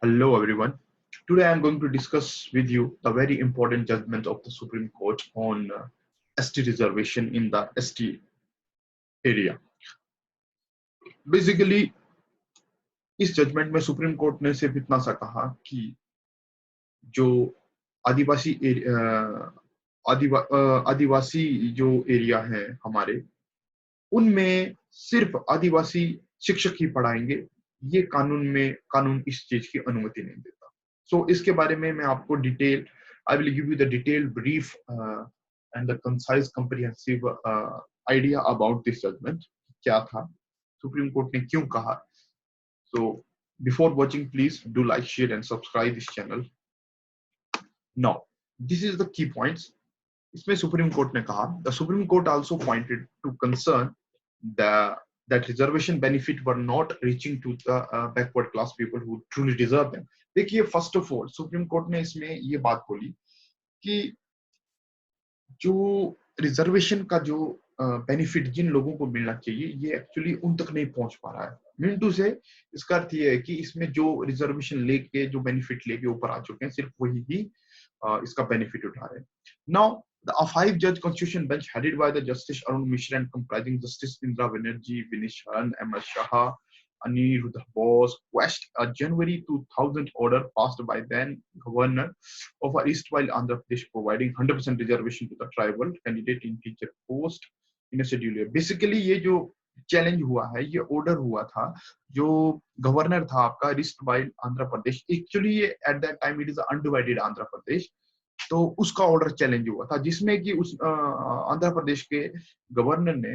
Hello everyone. Today I am going to discuss with you the very important judgment of the Supreme Court on ST reservation in the ST area. Basically, इस judgement में supreme Court ने सिर्फ इतना सा कहा कि जो आदिवासी आदिवासी जो एरिया है हमारे, उनमें सिर्फ आदिवासी शिक्षक ही पढ़ाएंगे। ये कानून इस चीज की अनुमति नहीं देता। सो इसके बारे में मैं आपको detail I will give you the detail brief and the concise comprehensive idea about this judgment. क्या था, सुप्रीम कोर्ट ने क्यों कहा। So before watching please do like, share and subscribe this channel. Now this is the key points. इसमें Supreme Court ने कहा, the Supreme Court also pointed to concern the that reservation benefit were not reaching to the backward class people who truly deserve them. देखिए, first of all supreme Court ने इसमें ये बात बोली कि जो रिजर्वेशन का जो बेनिफिट जिन लोगों को मिलना चाहिए, ये एक्चुअली उन तक नहीं पहुंच पा रहा है। मीन टू से इसका अर्थ ये है कि इसमें जो रिजर्वेशन लेके जो बेनिफिट लेके ऊपर आ चुके हैं, सिर्फ वही ही इसका बेनिफिट उठा रहे हैं। Now a five-judge constitution bench headed by the Justice Arun Mishra and comprising Justice Indra Banerjee, Vineet Sharan, M.S. Shah, Aniruddha Bose quashed a January 2000 order passed by then Governor of Eastwhile Andhra Pradesh providing 100% reservation to the tribal candidate in teacher post in a schedule year. Basically ये जो challenge हुआ है, ये order हुआ था जो governor था आपका erstwhile Andhra Pradesh. Actually ये at that time it is undivided Andhra Pradesh. तो उसका ऑर्डर चैलेंज हुआ था, जिसमें कि उस आंध्र प्रदेश के गवर्नर ने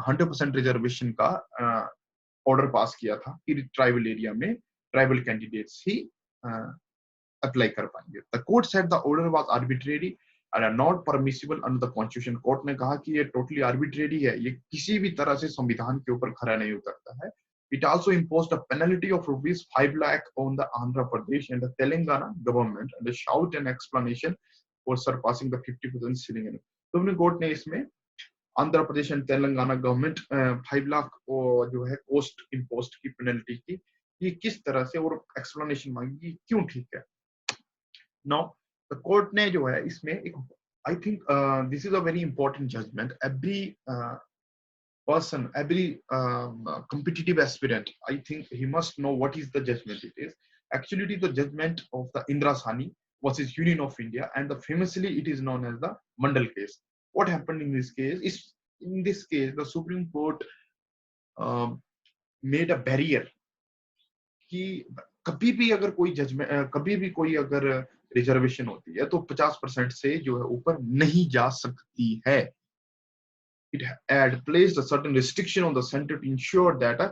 100% रिजर्वेशन का ऑर्डर पास किया था कि ट्राइबल एरिया में ट्राइबल कैंडिडेट्स ही अप्लाई कर पाएंगे। The court said the order was arbitrary and not permissible under the constitution. Court ने कहा कि ये टोटली आर्बिट्रेरी है, ये किसी भी तरह से संविधान के ऊपर खरा नहीं उतरता है। It also imposed a penalty of rupees 5 lakh on the Andhra Pradesh and the Telangana government and a shout and explanation for surpassing the 50% ceiling. Supreme Court ने इसमें आंध्र प्रदेश एंड तेलंगाना गवर्नमेंट 5 लाख जो है कॉस्ट इम्पोस्ट की penalty की, ये किस तरह से, और एक्सप्लेनेशन मांगी क्यों ठीक है। नाउ द कोर्ट ने जो है इसमें एक, I think this is a very important judgment. Every person, every competitive aspirant, I think he must know what is the judgment it is. Actually, it is the judgment of the Indra Sahni versus Union of India, and the famously it is known as the Mandal case. What happened in this case is, in this case, the Supreme Court made a barrier कि कभी भी अगर कोई judgement, कभी भी कोई अगर reservation होती है तो 50% से जो है ऊपर नहीं जा सकती है। It had placed a certain restriction on the center to ensure that a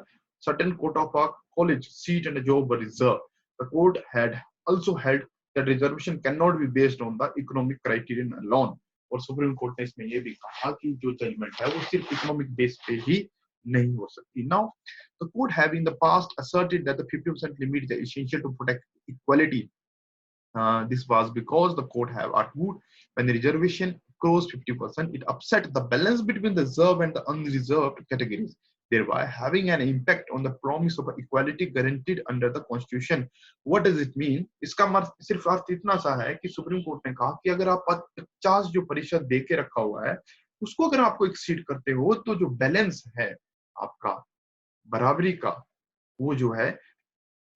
certain quota of a college seat and a job were reserved. The court had also held that reservation cannot be based on the economic criterion alone. और supreme Court ने इसमें यह भी कहा कि जो judgement है वो सिर्फ इकोनॉमिक बेस पे ही नहीं हो सकती। Now, the court have in the past asserted that the 50% limit is essential to protect equality. This was because the court have argued when the reservation crossed 50%, it upset the balance between the reserved and the unreserved categories, thereby having an impact on the promise of equality guaranteed under the Constitution. What does it mean? इसका सिर्फ अर्थ इतना सा है कि supreme Court ने कहा कि अगर आप 50 जो प्रतिशत दे के रखा हुआ है, उसको अगर आपको एक्सीड करते हो तो जो बैलेंस है आपका बराबरी का, वो जो है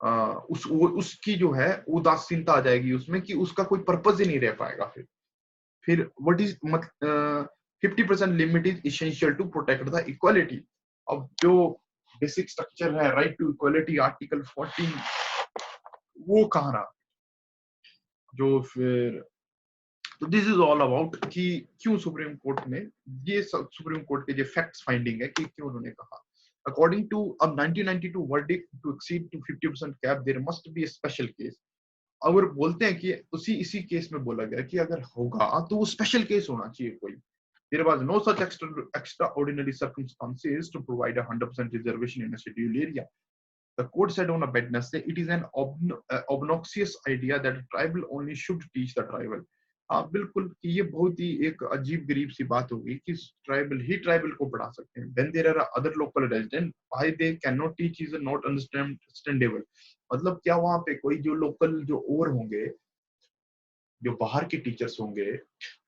उसकी जो है उदासीनता आ जाएगी उसमें, कि उसका कोई पर्पज ही नहीं रह पाएगा। फिर what is 50% limit is essential to protect the equality. अब जो बेसिक स्ट्रक्चर है राइट टू इक्वालिटी आर्टिकल 14, वो कहाँ रहा जो फिर। तो दिस इज ऑल अबाउट कि क्यों सुप्रीम कोर्ट ने ये सुप्रीम कोर्ट के जो फैक्ट्स फाइंडिंग है कि क्यों उन्होंने कहा। According to a 1992 verdict, to exceed to 50% cap, there must be a special case. अगर बोलते हैं कि इसी केस में बोला गया कि अगर होगा तो वो स्पेशल केस होना चाहिए कोई। There was no such extraordinary circumstances to provide a 100% reservation in a scheduled area. The court said on a Wednesday, it is an obnoxious idea that a tribal only should teach the tribal. हाँ बिल्कुल, ये बहुत ही एक अजीब गरीब सी बात होगी कि ट्राइबल ही ट्राइबल को पढ़ा सकते हैं। When there are other local residents, why they cannot teach is not understandable. मतलब क्या वहां पे कोई जो लोकल जो और होंगे, जो बाहर के टीचर्स होंगे,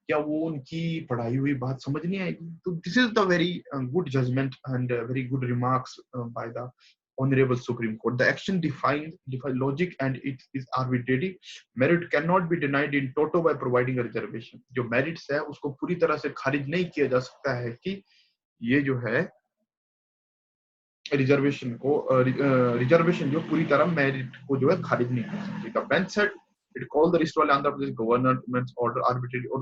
क्या वो उनकी पढ़ाई हुई बात समझ नहीं आएगी? तो this is the very good judgment and very good remarks by the Honorable Supreme Court. The action defy logic and it is arbitrary. Merit cannot be denied in toto by providing a reservation. जो merits है उसको पूरी तरह से खारिज नहीं किया जा सकता है कि ये जो है रिजर्वेशन जो पूरी तरह मेरिट को जो है खारिज नहीं कर सकती। The bench said it call the wrist वाले Andhra Pradesh government order arbitrary. और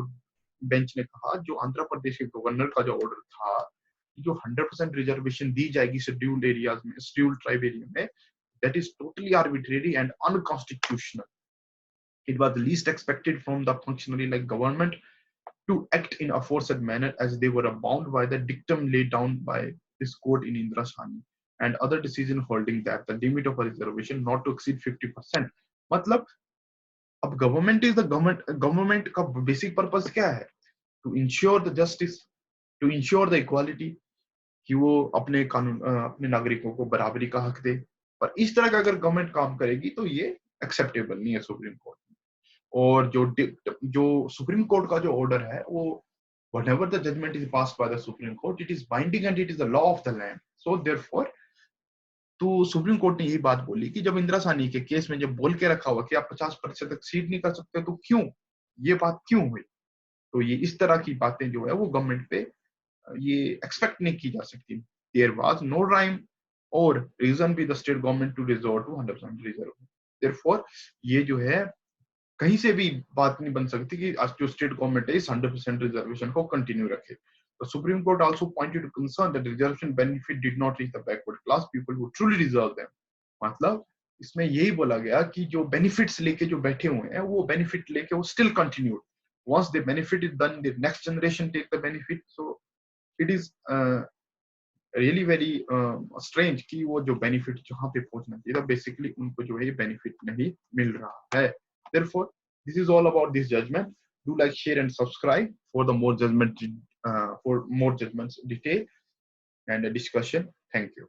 बेंच ने कहा जो आंध्र प्रदेश के गवर्नर का जो ऑर्डर था, जो 100% रिजर्वेशन दी जाएगी शेड्यूल्ड एरियाज में, शेड्यूल्ड ट्राइब एरिया में, that is totally arbitrary and unconstitutional. It was the least expected from the functionary like government to act in a forced manner as they were bound by the dictum laid down by this court in Indra Sahni and other decision holding that the limit of a reservation not to exceed 50%. मतलब अब government is the government का basic purpose क्या है? To ensure the justice, to ensure the equality, कि वो अपने कानून अपने नागरिकों को बराबरी का हक दे। पर इस तरह का अगर गवर्नमेंट काम करेगी तो ये एक्सेप्टेबल नहीं है सुप्रीम कोर्ट में। और जो सुप्रीम कोर्ट का जो ऑर्डर है वो whatever the judgment is passed by the Supreme Court, it is binding and it is the law of the land. So therefore, तो सुप्रीम कोर्ट ने यही बात बोली कि जब इंदिरा साहनी के केस में जब बोल के रखा हुआ कि आप 50% तक सीट नहीं कर सकते, तो क्यों ये बात क्यों हुई? तो ये इस तरह की बातें जो है वो गवर्नमेंट पे ये एक्सपेक्ट नहीं की जा सकती। देयर वाज नो राइम और reason be the state government to resort to 100% reserve. Therefore ये जो है कहीं से भी बात नहीं बन सकती कि आज जो स्टेट गवर्नमेंट है इस 100% रिजर्वेशन को कंटिन्यू रखे। The Supreme Court also pointed to concern that reservation benefit did not reach the backward class people who truly deserve them. मतलब इसमें यही बोला गया कि जो बेनिफिट्स लेके जो बैठे हुए हैं वो बेनिफिट लेके वो still continued. Once the benefit is done, the next generation take the benefit. So it is really very strange कि वो जो बेनिफिट जहाँ पे पहुंचना चाहिए था बेसिकली उनको जो है ये बेनिफिट नहीं मिल रहा है। Therefore, this is all about this judgment. Do like, share, and subscribe for the more judgments detail and discussion. Thank you.